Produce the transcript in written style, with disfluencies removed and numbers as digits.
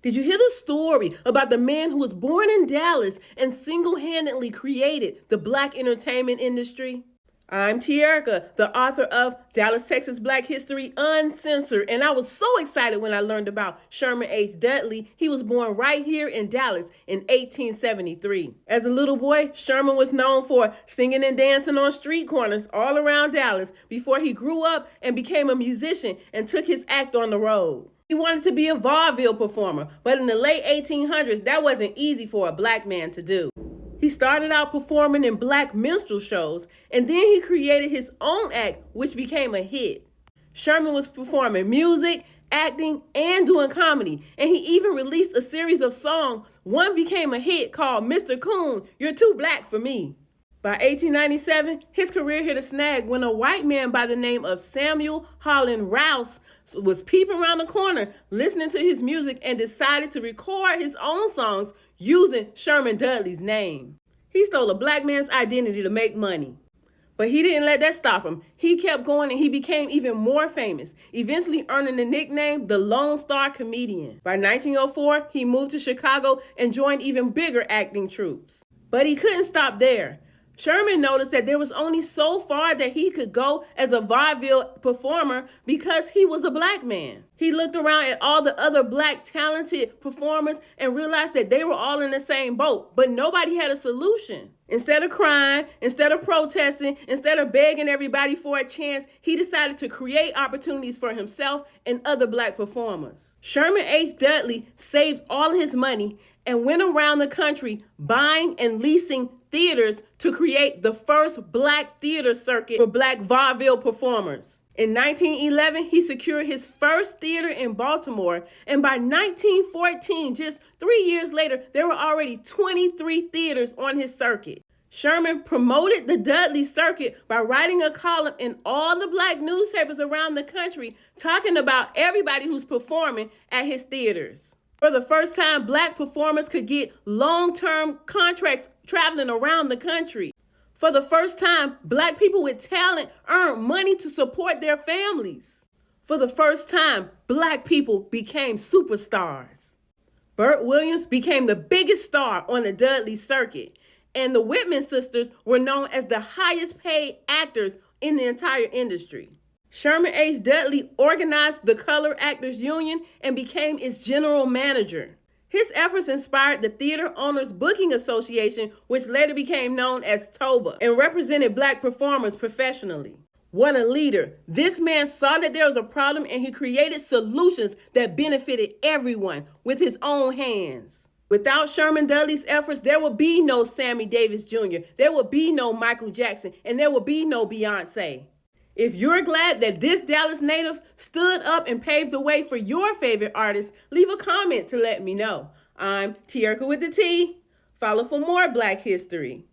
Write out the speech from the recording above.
Did you hear the story about the man who was born in Dallas and single-handedly created the black entertainment industry? I'm Te-Erika, the author of Dallas, Texas Black History Uncensored, and I was so excited when I learned about Sherman H. Dudley. He was born right here in Dallas in 1873. As a little boy, Sherman was known for singing and dancing on street corners all around Dallas before he grew up and became a musician and took his act on the road. He wanted to be a vaudeville performer, but in the late 1800s, that wasn't easy for a black man to do. He started out performing in black minstrel shows, and then he created his own act, which became a hit. Sherman was performing music, acting, and doing comedy, and he even released a series of songs. One became a hit called Mr. Coon, You're Too Black for Me. By 1897, his career hit a snag when a white man by the name of Samuel Holland Rouse was peeping around the corner listening to his music and decided to record his own songs using Sherman Dudley's name. He stole a black man's identity to make money. But he didn't let that stop him. He kept going and he became even more famous, eventually earning the nickname the Lone Star Comedian. By 1904, he moved to Chicago and joined even bigger acting troupes. But he couldn't stop there. Sherman noticed that there was only so far that he could go as a vaudeville performer because he was a black man. He looked around at all the other black talented performers and realized that they were all in the same boat, but nobody had a solution. Instead of crying, instead of protesting, instead of begging everybody for a chance, he decided to create opportunities for himself and other black performers. Sherman H. Dudley saved all his money and went around the country buying and leasing theaters to create the first black theater circuit for black vaudeville performers. In 1911, he secured his first theater in Baltimore, and by 1914, just 3 years later, there were already 23 theaters on his circuit. Sherman promoted the Dudley circuit by writing a column in all the black newspapers around the country talking about everybody who's performing at his theaters. For the first time, black performers could get long-term contracts traveling around the country. For the first time, black people with talent earned money to support their families. For the first time, black people became superstars. Burt Williams became the biggest star on the Dudley circuit, and the Whitman sisters were known as the highest paid actors in the entire industry. Sherman H. Dudley organized the Color Actors Union and became its general manager. His efforts inspired the Theater Owners Booking Association, which later became known as TOBA, and represented black performers professionally. What a leader. This man saw that there was a problem and he created solutions that benefited everyone with his own hands. Without Sherman Dudley's efforts, there would be no Sammy Davis Jr., there would be no Michael Jackson, and there would be no Beyonce. If you're glad that this Dallas native stood up and paved the way for your favorite artist, leave a comment to let me know. I'm Te-Erika with the T. Follow for more Black history.